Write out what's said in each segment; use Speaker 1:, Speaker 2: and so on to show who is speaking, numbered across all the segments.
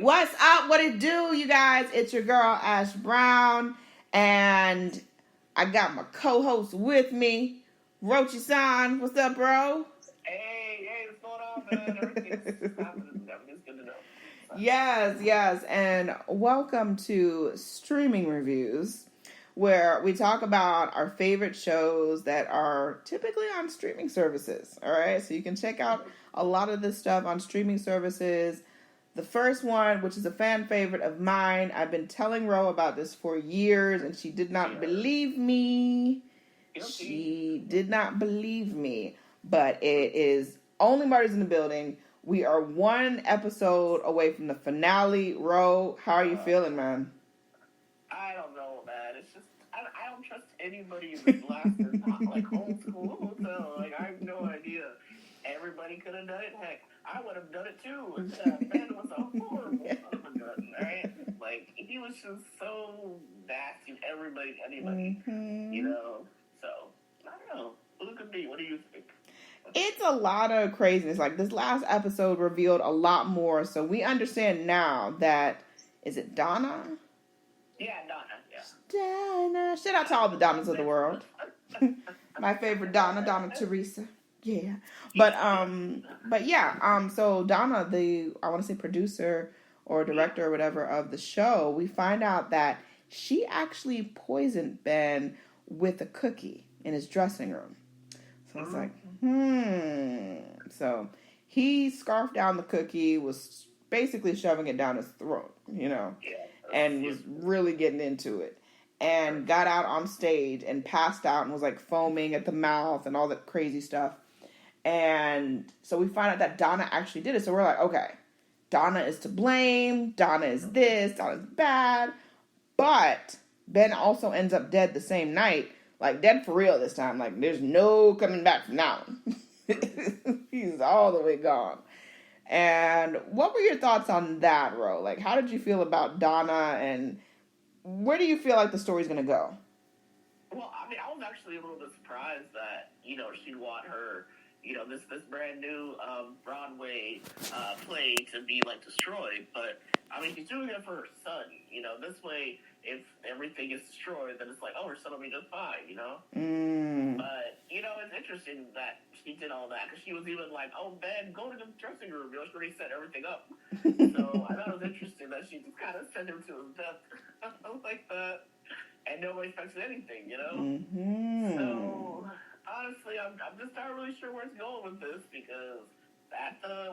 Speaker 1: What's up? What it do, you guys? It's your girl, Ash Brown, and I got my co-host with me, Rochi-san. What's up, bro?
Speaker 2: Hey, what's going on, man? Everything's happening. Everything's good to know.
Speaker 1: Yes, and welcome to Streaming Reviews, where we talk about our favorite shows that are typically on streaming services, all right? So you can check out a lot of this stuff on streaming services. The first one, which is a fan favorite of mine, I've been telling Ro about this for years, and she did not believe me. She did not believe me, but it is Only Martyrs in the Building. We are one episode away from the finale. Ro, how are you feeling, man?
Speaker 2: I don't know, man. It's just, I don't trust anybody in this last, like, homeschool hotel. Like, I have no idea. Everybody could have done it. Heck, I would have done it too. Man was a horrible son of a gun, right? Like, he was just so nasty. Anybody, you know? So, I don't know. Look at me. What do you think?
Speaker 1: It's a lot of craziness. Like, this last episode revealed a lot more. So we understand now that, is it Donna?
Speaker 2: Yeah, Donna. Yeah.
Speaker 1: Donna. Shout out to all the Donnas of the world. My favorite Donna Teresa. Yeah. But yeah, so Donna, I want to say producer or director or whatever of the show, we find out that she actually poisoned Ben with a cookie in his dressing room. So it's like, So he scarfed down the cookie, was basically shoving it down his throat, and was really getting into it. And got out on stage and passed out and was like foaming at the mouth and all that crazy stuff. And so we find out that Donna actually did it. So we're like, okay, Donna is to blame. Donna is this. Donna's bad. But Ben also ends up dead the same night. Like, dead for real this time. Like, there's no coming back from now. He's all the way gone. And what were your thoughts on that, Ro? Like, how did you feel about Donna, and where do you feel like the story's going to go?
Speaker 2: Well, I mean, I was actually a little bit surprised that, she'd want her, this brand new Broadway play to be, like, destroyed. But, I mean, she's doing it for her son, This way, if everything is destroyed, then it's like, oh, her son will be just fine, But, it's interesting that she did all that, because she was even like, oh, Ben, go to the dressing room. She already set everything up. So I thought it was interesting that she just kind of sent him to his death like that. And nobody expected anything, So, honestly, I'm just not really sure where it's going with this, because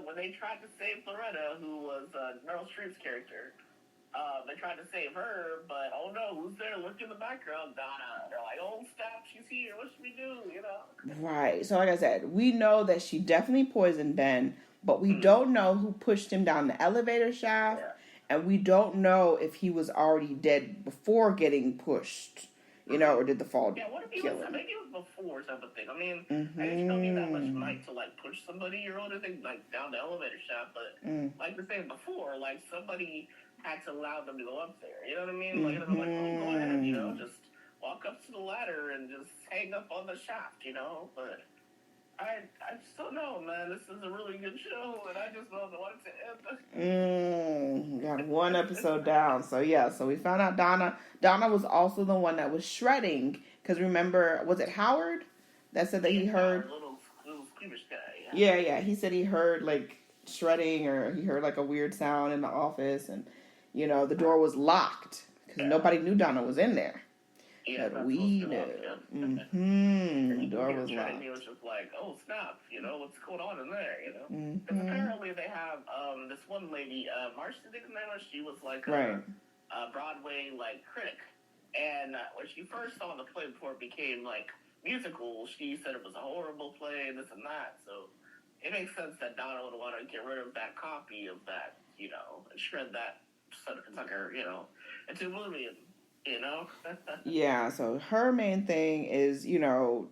Speaker 2: when they tried to save Loretta, who was Meryl Streep's character, they tried to save her, but oh no, who's there? Look in the background, Donna. They're like, oh, stop, she's here. What should we do?
Speaker 1: Right. So like I said, we know that she definitely poisoned Ben, but we don't know who pushed him down the elevator shaft, and we don't know if he was already dead before getting pushed, or did the fall
Speaker 2: what if he was? I think it was before type of thing. I mean, I just don't need that much might to like push somebody or anything like down the elevator shaft, but like we were saying before, like somebody had to allow them to go up there. You know what I mean? Like, they're like, oh, go ahead, just walk up to the ladder and just hang up on the shaft, But I just don't know, man. This is a really good show, and I just don't want it to end.
Speaker 1: Got one episode down. So, yeah. So, we found out Donna was also the one that was shredding. Because remember, was it Howard that said that he heard...
Speaker 2: Little squeamish guy.
Speaker 1: Yeah. He said he heard, like, shredding, or he heard, like, a weird sound in the office. And, the door was locked. Because nobody knew Donna was in there.
Speaker 2: Yeah,
Speaker 1: but we knew. The door was locked.
Speaker 2: And he was just like, oh, snap, what's going on in there, Because apparently they have this one lady, Marcia, I think her name was, she was like a Broadway, like, critic. And when she first saw the play before it became, like, musical, she said it was a horrible play, and this and that. So it makes sense that Donna would want to get rid of that copy of that, and shred that sucker, into oblivion.
Speaker 1: Yeah, so her main thing is,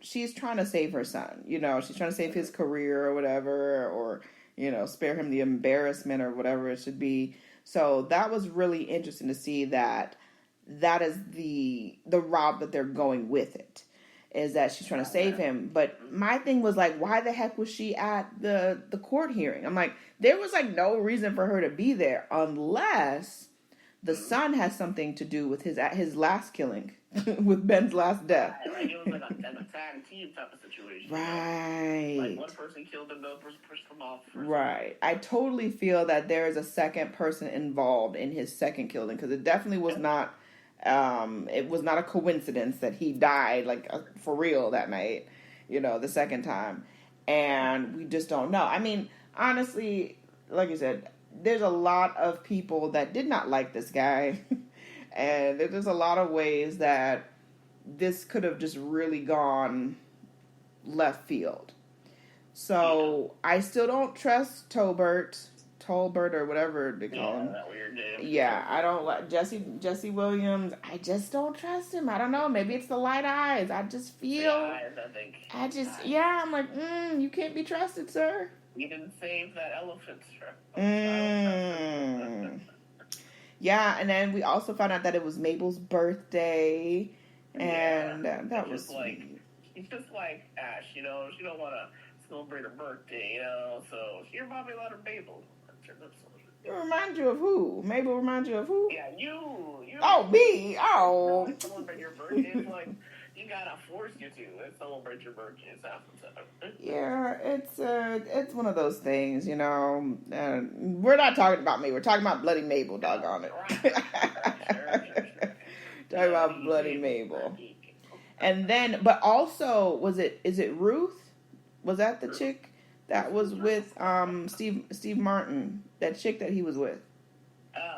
Speaker 1: she's trying to save her son. She's trying to save his career or whatever, or, spare him the embarrassment or whatever it should be. So that was really interesting to see that is the route that they're going with it. is that she's trying to save him. But my thing was like, why the heck was she at the court hearing? I'm like, there was like no reason for her to be there unless the son has something to do with his last killing, with Ben's last death.
Speaker 2: Right, like it was like a tag team type of situation.
Speaker 1: Right.
Speaker 2: Like one person killed him, the other person pushed them off.
Speaker 1: Right. I totally feel that there is a second person involved in his second killing, because it definitely was not. It was not a coincidence that he died like for real that night. The second time, and we just don't know. I mean, honestly, like you said, there's a lot of people that did not like this guy, and there's a lot of ways that this could have just really gone left field. So I still don't trust Tolbert or whatever they call him.
Speaker 2: That weird name.
Speaker 1: Yeah, I don't like Jesse Williams. I just don't trust him. I don't know. Maybe it's the light eyes. I just feel.
Speaker 2: Eyes, I think.
Speaker 1: I'm like, you can't be trusted, sir.
Speaker 2: You didn't save that elephant, sir.
Speaker 1: Yeah, and then we also found out that it was Mabel's birthday, and that was
Speaker 2: like, it's just like Ash, she don't want to celebrate her birthday, so here, Bobby, let her Mabel.
Speaker 1: It reminds you of who? Mabel reminds you of who?
Speaker 2: Yeah, you.
Speaker 1: Oh, me. Oh.
Speaker 2: Celebrate your birthday. It's like you gotta force you to celebrate your birthday. It's half the time.
Speaker 1: Yeah, it's one of those things, we're not talking about me. We're talking about Bloody Mabel, doggone it.
Speaker 2: Sure.
Speaker 1: Talking about Bloody Mabel. And then, but also, is it Ruth? Was that the chick that was with Steve Martin? That chick that he was with?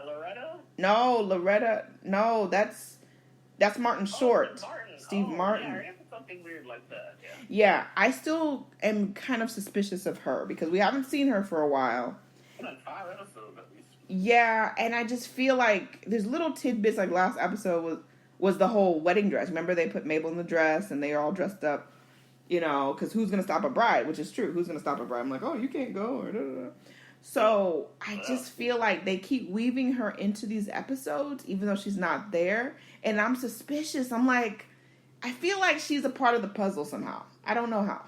Speaker 2: Loretta?
Speaker 1: No, Loretta. No, that's Martin Short.
Speaker 2: Martin.
Speaker 1: Steve Martin.
Speaker 2: Yeah, it's something weird like that.
Speaker 1: Yeah, I still am kind of suspicious of her because we haven't seen her for a while.
Speaker 2: Like 5 episodes at least.
Speaker 1: Yeah, and I just feel like there's little tidbits. Like last episode was the whole wedding dress. Remember they put Mabel in the dress and they are all dressed up. Because who's gonna stop a bride? Which is true. Who's gonna stop a bride? I'm like, oh, you can't go. Or da, da, da. So I just feel like they keep weaving her into these episodes, even though she's not there. And I'm suspicious. I'm like, I feel like she's a part of the puzzle somehow. I don't know how.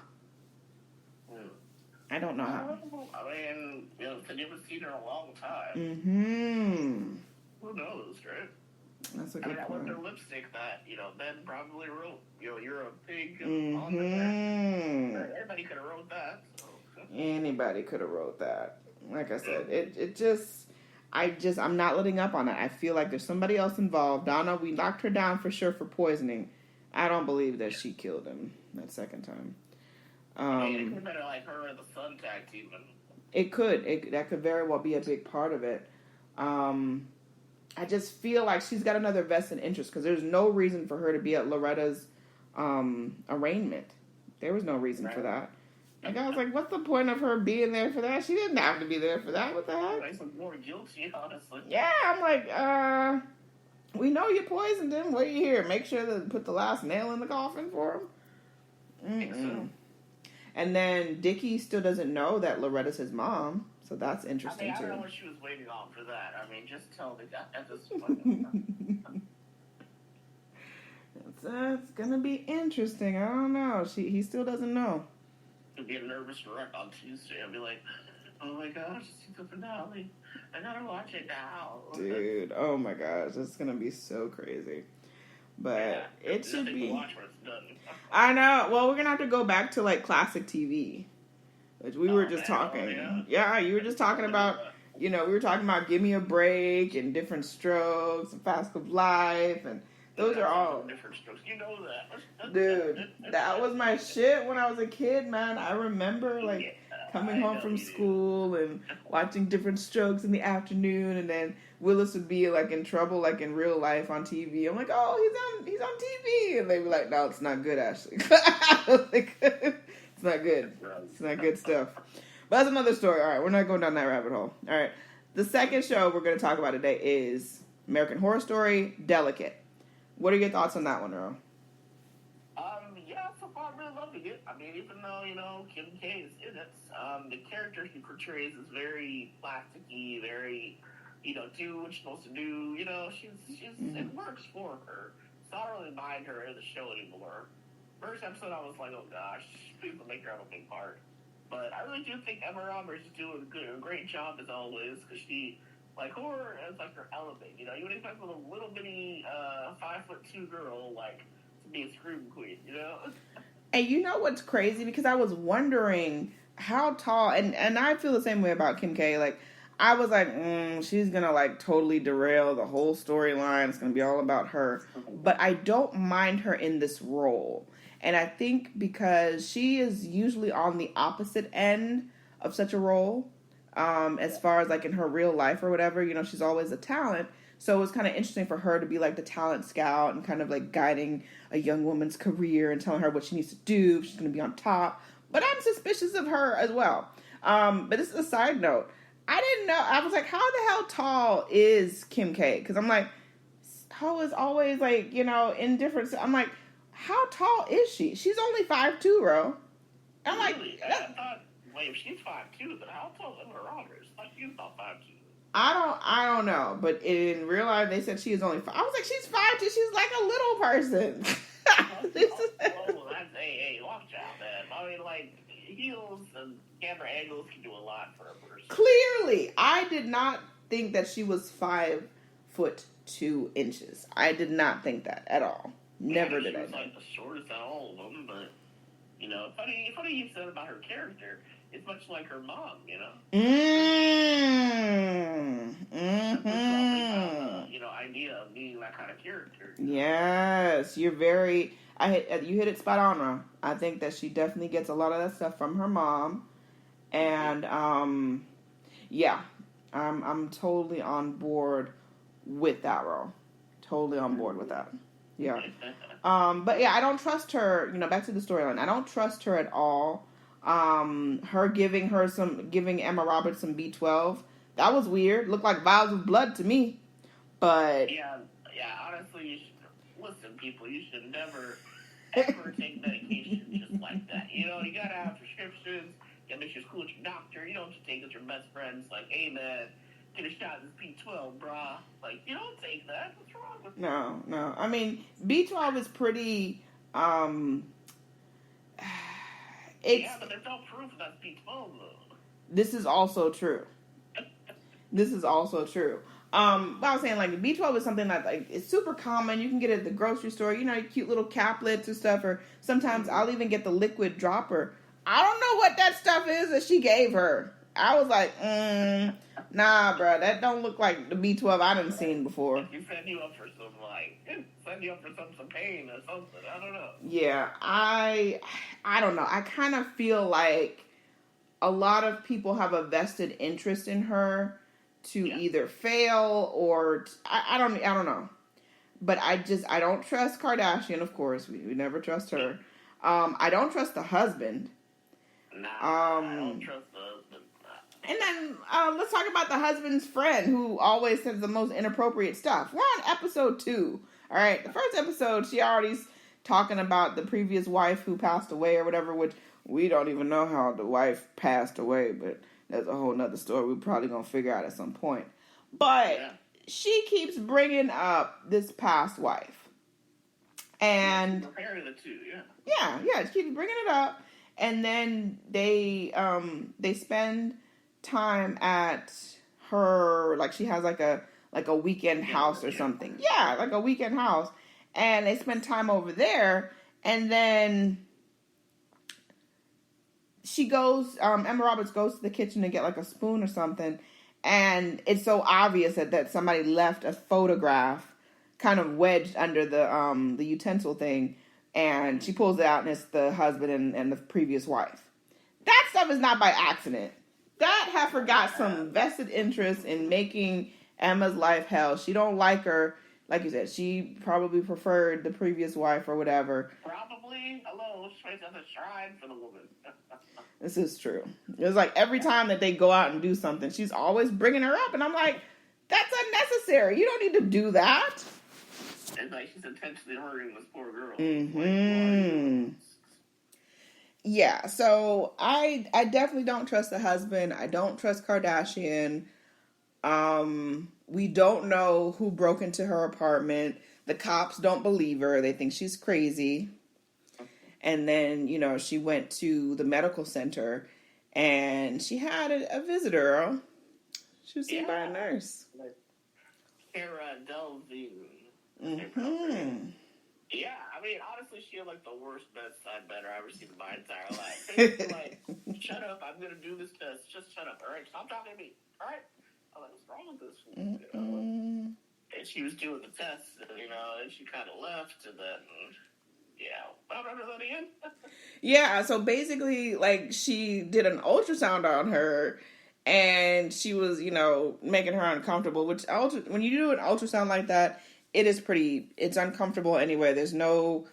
Speaker 1: I don't know how.
Speaker 2: I mean, because you haven't seen her in a long time.
Speaker 1: Mm-hmm.
Speaker 2: Who knows, right?
Speaker 1: That's a good point.
Speaker 2: That was their lipstick that, Ben probably wrote, you're a pig
Speaker 1: Mm-hmm.
Speaker 2: on the ground. Everybody could have wrote that. So.
Speaker 1: Anybody could have wrote that. Like I said, I'm not letting up on it. I feel like there's somebody else involved. Donna, we locked her down for sure for poisoning. I don't believe that she killed him that second time.
Speaker 2: It could have been like her and the son tag team.
Speaker 1: It could. That could very well be a big part of it. I just feel like she's got another vested interest because there's no reason for her to be at Loretta's arraignment. There was no reason for that. Like, I was like, what's the point of her being there for that? She didn't have to be there for that. What the heck?
Speaker 2: Makes them more guilty, honestly.
Speaker 1: Yeah, I'm like, we know you poisoned him. What are you here? Make sure to put the last nail in the coffin for him.
Speaker 2: I think so.
Speaker 1: And then Dickie still doesn't know that Loretta's his mom, so that's interesting
Speaker 2: I
Speaker 1: too.
Speaker 2: don't know what she was waiting on for that. I mean, just tell me that at this point.
Speaker 1: It's gonna be interesting. I don't know. He still doesn't know.
Speaker 2: It'll be a nervous wreck on Tuesday. I'll be like, oh my gosh, it's the finale. I gotta watch it now.
Speaker 1: Dude, oh my gosh, it's gonna be so crazy. But it should be.
Speaker 2: Watch when it's done.
Speaker 1: I know. Well, we're gonna have to go back to like classic TV, which we were just talking. Yeah, you were just talking about. We were talking about Give Me a Break and Different Strokes and Fast of Life, and those are all
Speaker 2: Different Strokes. You know that,
Speaker 1: dude. That was my shit when I was a kid, man. I remember like coming home from school and watching Different Strokes in the afternoon, and then Willis would be like in trouble, like in real life on TV. I'm like, oh, he's on TV, and they'd be like, no, it's not good, Ashley. It's not good. It's not good stuff. But that's another story. All right, we're not going down that rabbit hole. All right, the second show we're going to talk about today is American Horror Story, Delicate. What are your thoughts on that one, Earl?
Speaker 2: Yeah, so far I'm really loving it. I mean, even though, Kim K is in it, the character she portrays is very plasticky, very, do what she's supposed to do. She's it works for her. So I don't really mind her in the show anymore. first episode, I was like, oh gosh, please don't make her have a big part. But I really do think Emma Roberts is doing a great job as always, because she, like, horror is like her element. You know, you would expect a little bitty 5'2" girl, like, to be a scream queen, you know?
Speaker 1: And you know what's crazy? Because I was wondering how tall, and I feel the same way about Kim K. Like, I was like, she's gonna like totally derail the whole storyline. It's gonna be all about her. But I don't mind her in this role. And I think because she is usually on the opposite end of such a role, as far as like in her real life or whatever, you know, she's always a talent. So it was kind of interesting for her to be like the talent scout and kind of like guiding a young woman's career and telling her what she needs to do. She's going to be on top. But I'm suspicious of her as well. But this is a side note. I didn't know. I was like, how the hell tall is Kim K? Because I'm like, Ho is always like, you know, in different. I'm like, how tall is she? She's only 5'2", bro. I'm
Speaker 2: really?
Speaker 1: like,
Speaker 2: I thought, wait, if she's 5'2", then how tall is Emma Roberts? Like, she's about 5'2".
Speaker 1: I don't know, but in real life they said she is only 5. I was like, she's 5'2". She's like a little person.
Speaker 2: That's hey, watch out, man. I mean, like, heels and camera angles can do a lot for a person.
Speaker 1: Clearly, I did not think that she was 5'2". I did not think that at all. Never did I.
Speaker 2: She was like the shortest out of all of them, but you know, funny you said about her character. It's much like her mom, you know. You know, idea of being that kind of character.
Speaker 1: Yes, you're very. You hit it spot on, Ron. I think that she definitely gets a lot of that stuff from her mom, and yeah, I'm totally on board with that, Ro. Totally on board with that. Yeah. But yeah, I don't trust her. You know, back to the storyline. I don't trust her at all. Her giving Emma Roberts some B12. That was weird. Looked like vials of blood to me. But
Speaker 2: yeah. Honestly, you should listen, people. You should never ever take medication just like that. You know, you gotta have prescriptions. You gotta make sure it's cool with your doctor. You don't just take it with your best friends. Like, hey man, get a shot of this B12, brah. Like, you don't take that. What's wrong with
Speaker 1: you? No. I mean, B12 is pretty.
Speaker 2: Yeah, but there's no proof that's B12 though.
Speaker 1: This is also true. But I was saying, like, B12 is something that, like, it's super common. You can get it at the grocery store. You know, cute little caplets or stuff. Or sometimes I'll even get the liquid dropper. I don't know what that stuff is that she gave her. I was like, nah, bro. That don't look like the B12 I done seen before.
Speaker 2: You set you up for some pain or something. I don't know.
Speaker 1: Yeah, I don't know. I kind of feel like a lot of people have a vested interest in her to either fail or I don't know. But I don't trust Kardashian, of course. We never trust her. I don't trust the husband.
Speaker 2: Nah, I don't trust the husband.
Speaker 1: And then let's talk about the husband's friend who always says the most inappropriate stuff. We're on episode 2. All right, the first episode, she already's talking about the previous wife who passed away or whatever, which we don't even know how the wife passed away, but that's a whole nother story we're probably going to figure out at some point. But she keeps bringing up this past wife. And
Speaker 2: comparing the two,
Speaker 1: yeah, she keeps bringing it up. And then they spend time at her, like she has like a weekend house or something. Yeah, like a weekend house. And they spend time over there. And then she goes, Emma Roberts goes to the kitchen to get like a spoon or something. And it's so obvious that somebody left a photograph kind of wedged under the utensil thing. And she pulls it out and it's the husband and the previous wife. That stuff is not by accident. That heifer got some vested interest in making Emma's life hell. She don't like her. Like you said, she probably preferred the previous wife or whatever.
Speaker 2: Probably. Hello, straight to the shrine for the woman.
Speaker 1: This is true. It's like every time that they go out and do something, she's always bringing her up. And I'm like, that's unnecessary. You don't need to do that.
Speaker 2: And like she's intentionally hurting this poor girl.
Speaker 1: Mm-hmm. Yeah, so I definitely don't trust the husband. I don't trust Kardashian. We don't know who broke into her apartment. The cops don't believe her. They think she's crazy. And then, she went to the medical center and she had a visitor. She was seen by a nurse.
Speaker 2: Cara Delving.
Speaker 1: Mm-hmm.
Speaker 2: Yeah, I mean, honestly, she had, the worst bedside manner I've ever seen in my entire life. Basically, shut up, I'm going to do this test. Just shut up, all right? Stop talking to me, all right? I'm like, what's wrong with this woman? And she was doing the test, and she kind of left, and then, I don't remember that again.
Speaker 1: Yeah, so basically, she did an ultrasound on her, and she was, making her uncomfortable, which when you do an ultrasound like that, it's uncomfortable anyway. There's no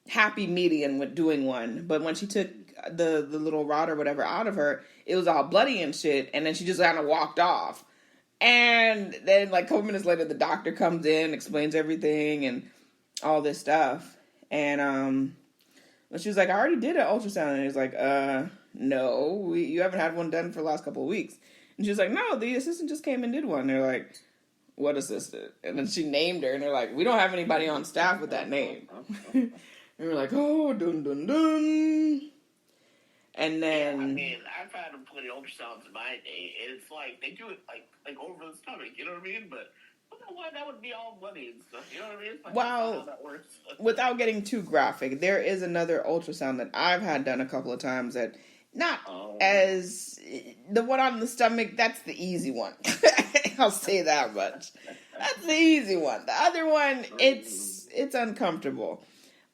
Speaker 1: happy median with doing one. But when she took the little rod or whatever out of her, it was all bloody and shit, and then she just kind of walked off. And then, a couple minutes later, the doctor comes in, explains everything, and all this stuff. And, she was like, I already did an ultrasound. And he's like, no, you haven't had one done for the last couple of weeks. And she was like, no, the assistant just came and did one. And they're like, what assistant? And then she named her, and they're like, we don't have anybody on staff with that name. And we're like, oh, dun, dun, dun. And then...
Speaker 2: Yeah, I mean, I've had plenty of ultrasounds in my day, and it's like, they do it, like over the stomach, you know what I mean? But I don't know why that would be all bloody and stuff, you know what I mean? It's like,
Speaker 1: well,
Speaker 2: how that works.
Speaker 1: Without getting too graphic, there is another ultrasound that I've had done a couple of times that not as... The one on the stomach, that's the easy one. I'll say that much. That's the easy one. The other one, it's uncomfortable.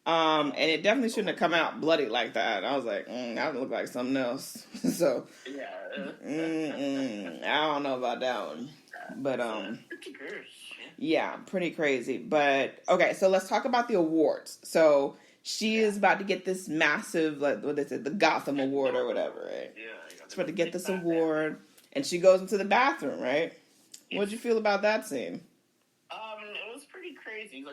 Speaker 1: And it definitely shouldn't have come out bloody like that. I was like, that would look like something else. So, I don't know about that one. But, yeah, pretty crazy. But, okay, so let's talk about the awards. So, she is about to get this massive, what is it, the Gotham Award or whatever, right?
Speaker 2: Yeah.
Speaker 1: She's about to get this award, and she goes into the bathroom, right? What'd you feel about that scene?
Speaker 2: It was pretty crazy.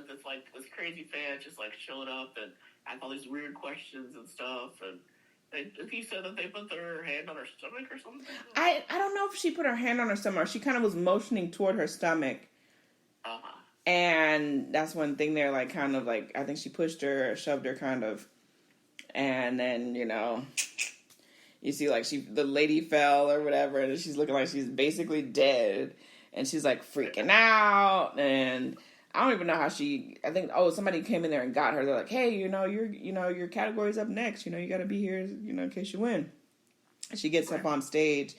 Speaker 2: This crazy fan just showing up and asked all these weird questions and stuff. And he said that they put their hand on her stomach or something.
Speaker 1: I don't know if she put her hand on her stomach. She kind of was motioning toward her stomach. And that's one thing there, I think she pushed her, or shoved her kind of. And then, you see the lady fell or whatever, and she's looking like she's basically dead. And she's freaking out, and I don't even know how somebody came in there and got her. They're like, hey, your category's up next. You got to be here, in case you win. And she gets up on stage,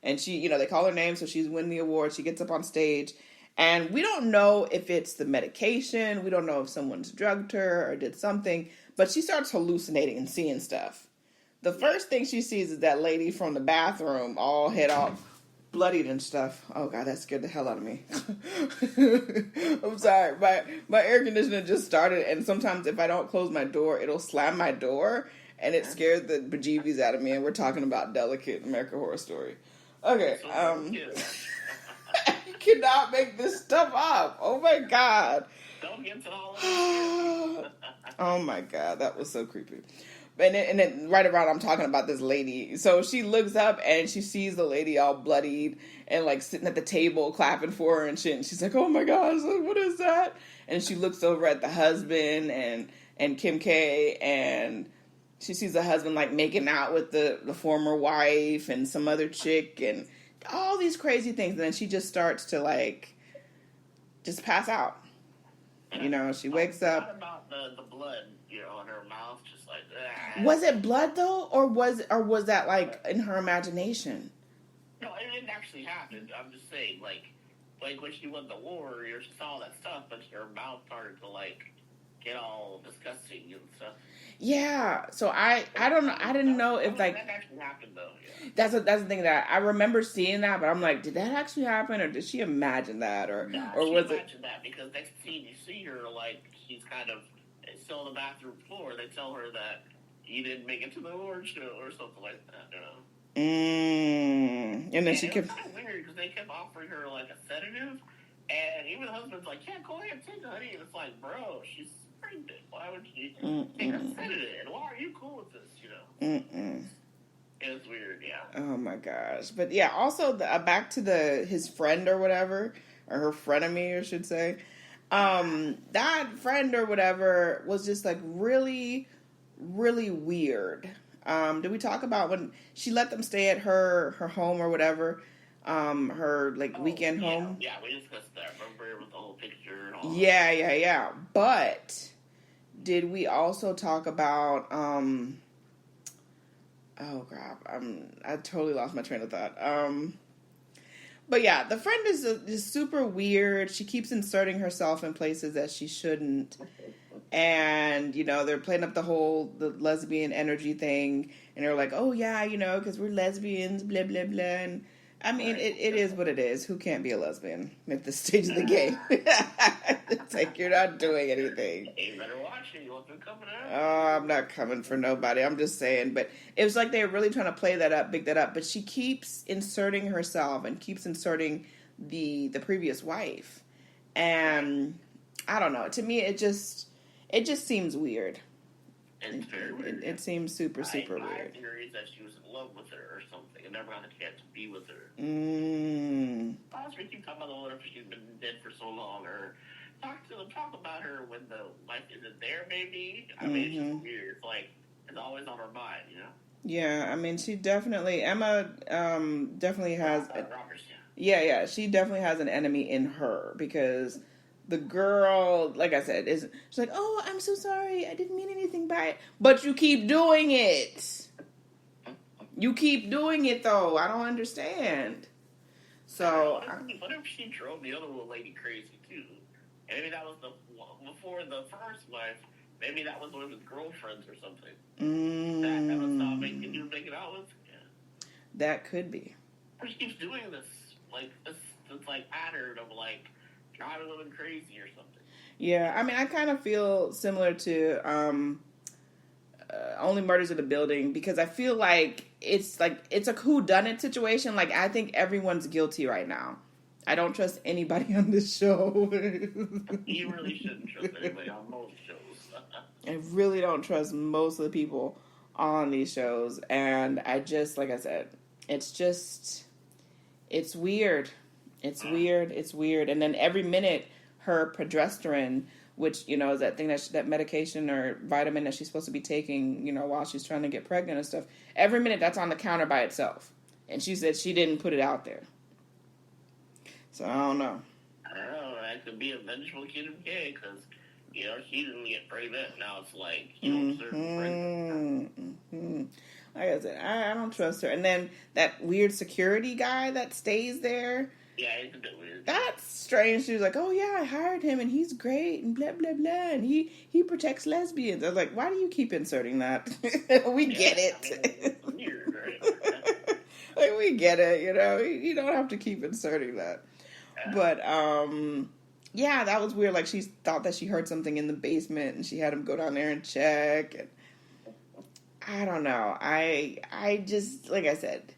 Speaker 1: and she, they call her name, so she's winning the award. She gets up on stage, and we don't know if it's the medication. We don't know if someone's drugged her or did something, but she starts hallucinating and seeing stuff. The first thing she sees is that lady from the bathroom, all head off, bloodied and stuff. Oh God, that scared the hell out of me. I'm sorry. My air conditioner just started, and sometimes if I don't close my door, it'll slam my door, and it scared the bejeebies out of me. And we're talking about Delicate American Horror Story. Okay. You cannot make this stuff up. Oh my God.
Speaker 2: Don't get to all of
Speaker 1: it. Oh my God, that was so creepy. And then right around, I'm talking about this lady. So she looks up and she sees the lady all bloodied and sitting at the table clapping for her and shit. And she's like, oh my gosh, what is that? And she looks over at the husband and Kim K, and she sees the husband making out with the former wife and some other chick and all these crazy things. And then she just starts to just pass out. She wakes up.
Speaker 2: What about the blood, in her mouth, just
Speaker 1: Was it blood though, or was that in her imagination?
Speaker 2: No, it didn't actually happen. I'm just saying, when she won the war, you saw that stuff, but her mouth started to get all disgusting and stuff.
Speaker 1: Yeah, so I don't know. I didn't know if
Speaker 2: that actually happened though. Yeah.
Speaker 1: That's the thing that I remember seeing that, but I'm like, did that actually happen, or did she imagine that, or was it?
Speaker 2: She imagined that because next scene you see her she's kind of still on the bathroom floor. They tell her that you didn't make it to the award show or something like that.
Speaker 1: And then she kept.
Speaker 2: It was kind of weird because they kept offering her a sedative, and even the husband's like, "Yeah, go ahead, take it, honey." And it's like, bro, she's pregnant. Why would she take a sedative? And why are you cool with this? It was weird, yeah.
Speaker 1: Oh my gosh, but yeah. Also, back to his friend or whatever, or her frenemy, I should say. That friend or whatever was just really really weird. Did we talk about when she let them stay at her home or whatever? Her like weekend home.
Speaker 2: Yeah, we discussed that. Remember with the whole picture and all.
Speaker 1: Yeah. But did we also talk about oh crap, I totally lost my train of thought. But yeah, the friend is super weird. She keeps inserting herself in places that she shouldn't. And, you know, they're playing up the lesbian energy thing. And they're like, oh, yeah, you know, because we're lesbians, blah, blah, blah. And, I mean, it is what it is. Who can't be a lesbian at this stage of the game? It's like, you're not doing anything.
Speaker 2: You better watch it. You want them coming out?
Speaker 1: Oh, I'm not coming for nobody. I'm just saying. But it was like they were really trying to play that up, big that up. But she keeps inserting herself and keeps inserting the previous wife. And I don't know. To me, it just seems weird.
Speaker 2: It's very weird.
Speaker 1: It seems super weird.
Speaker 2: My theory is that she was in love with her or something and never got a chance to be with her. Honestly, keep talking about the whole if she's been dead for so long, or talk about her when the wife isn't there, maybe. I mean, it's just weird. It's like, it's always on her mind, you know?
Speaker 1: Yeah, I mean, she definitely, Emma definitely has...
Speaker 2: Roberts,
Speaker 1: yeah, she definitely has an enemy in her, because... The girl, like I said, she's like, oh, I'm so sorry. I didn't mean anything by it. But you keep doing it. You keep doing it, though. I don't understand. So.
Speaker 2: What if she drove the other little lady crazy, too? Maybe that was before the first wife. Maybe that was one of his girlfriends or something. That was not making you make it out with? Yeah.
Speaker 1: That could be.
Speaker 2: Or she keeps doing this, like, this pattern of, like, driving a little crazy or something.
Speaker 1: Yeah, I mean, I kind of feel similar to Only Murders in the Building, because I feel like it's a whodunit situation. Like, I think everyone's guilty right now. I don't trust anybody on this show.
Speaker 2: You really shouldn't trust anybody on most shows.
Speaker 1: I really don't trust most of the people on these shows, and I just, like I said, it's weird. It's weird. And then every minute, her progesterone, which, you know, is that thing that medication or vitamin that she's supposed to be taking, you know, while she's trying to get pregnant and stuff, every minute that's on the counter by itself. And she said she didn't put it out there. So I don't know.
Speaker 2: That could be a vengeful kid of gay, because, you know, she didn't get pregnant. Now it's like, you don't deserve pregnant.
Speaker 1: Like I said, I don't trust her. And then that weird security guy that stays there.
Speaker 2: Yeah, it's a bit weird.
Speaker 1: That's strange. She was like, oh, yeah, I hired him, and he's great, and blah, blah, blah, and he protects lesbians. I was like, why do you keep inserting that? We get it.
Speaker 2: I mean, it's weird, right?
Speaker 1: Like, we get it, you know? You don't have to keep inserting that. But, yeah, that was weird. Like, she thought that she heard something in the basement, and she had him go down there and check, and I don't know. I just, like I said...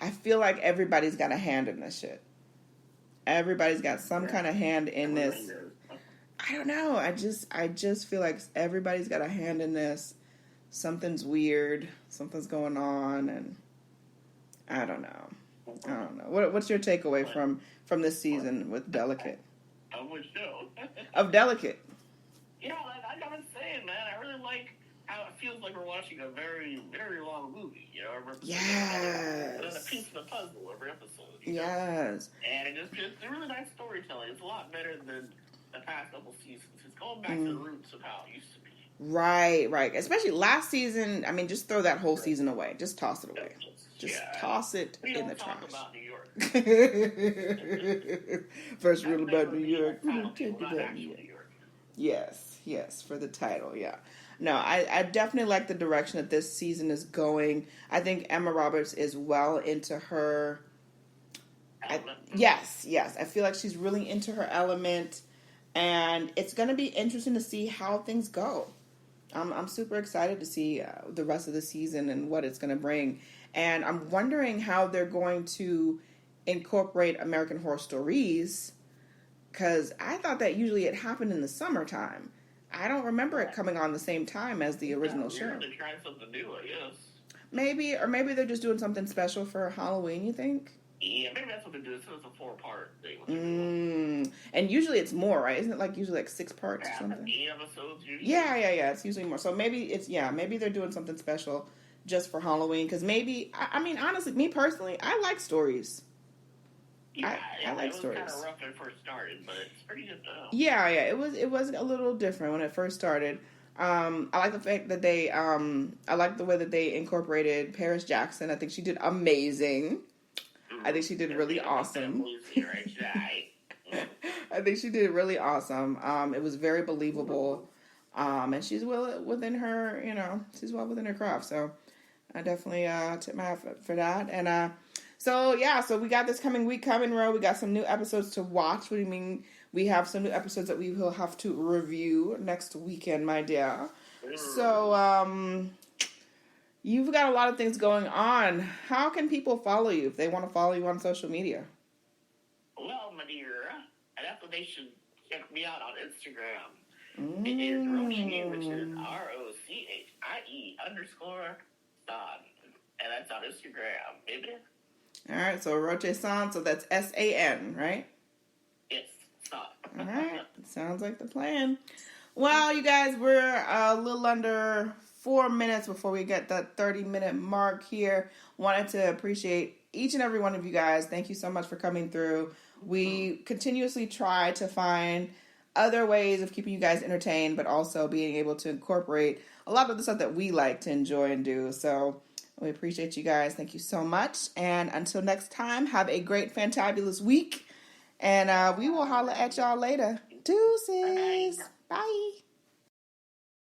Speaker 1: I feel like everybody's got a hand in this shit. Everybody's got some kind of hand in this. I don't know. I just feel like everybody's got a hand in this. Something's weird. Something's going on, and I don't know. What's your takeaway from this season with Delicate?
Speaker 2: Of which show?
Speaker 1: Of Delicate.
Speaker 2: Yeah, I gotta say, man, I really like how it feels like we're watching a very, very long movie, you know?
Speaker 1: Yes.
Speaker 2: It's a piece of the puzzle every episode.
Speaker 1: Yes.
Speaker 2: And it's a really nice storytelling. It's a lot better than the past couple seasons. It's going back to the roots of how it used to be.
Speaker 1: Right. Especially last season. I mean, just throw that whole season away. Just toss it away. Just toss it in the trash.
Speaker 2: We don't talk about New York.
Speaker 1: First rule about New York.
Speaker 2: New York.
Speaker 1: Yes, for the title, yeah. No, I definitely like the direction that this season is going. I think Emma Roberts is well into her... Yes. I feel like she's really into her element, and it's going to be interesting to see how things go. I'm super excited to see the rest of the season and what it's going to bring. And I'm wondering how they're going to incorporate American Horror Stories, because I thought that usually it happened in the summertime. I don't remember it coming on the same time as the original show.
Speaker 2: They're trying something new, I guess.
Speaker 1: Maybe they're just doing something special for Halloween, you think?
Speaker 2: Yeah, maybe that's what they do. So it's a 4-part thing.
Speaker 1: And usually it's more, right? Isn't it like usually like 6 parts or something?
Speaker 2: 8 episodes usually.
Speaker 1: Yeah. It's usually more. So maybe maybe they're doing something special just for Halloween. Because maybe, I mean, honestly, me personally, I like stories.
Speaker 2: Yeah,
Speaker 1: I like stories.
Speaker 2: It was kind of rough when it first started, but it's pretty good though.
Speaker 1: Yeah, it was a little different when it first started. I like the fact that they, I like the way that they incorporated Paris Jackson. I think she did amazing. I think she did really awesome. I think she did really awesome. It was very believable. And she's well within her, she's well within her craft. So I definitely tip my hat for that. And so we got this coming week coming, Ro. We got some new episodes to watch. What do you mean? We have some new episodes that we will have to review next weekend, my dear. So, you've got a lot of things going on. How can people follow you if they want to follow you on social media?
Speaker 2: Well, my dear, that's what they should check me out on Instagram. It is Rochie, which is ROCHIE_San. And that's on Instagram, baby.
Speaker 1: All right, so Roche-san, so that's SAN, right?
Speaker 2: Yes, San.
Speaker 1: All right, sounds like the plan. Well, you guys, we're a little under 4 minutes before we get that 30-minute mark here. Wanted to appreciate each and every one of you guys. Thank you so much for coming through. We continuously try to find other ways of keeping you guys entertained, but also being able to incorporate a lot of the stuff that we like to enjoy and do. So we appreciate you guys. Thank you so much. And until next time, have a great, fantabulous week. And we will holla at y'all later. Deuces. Bye.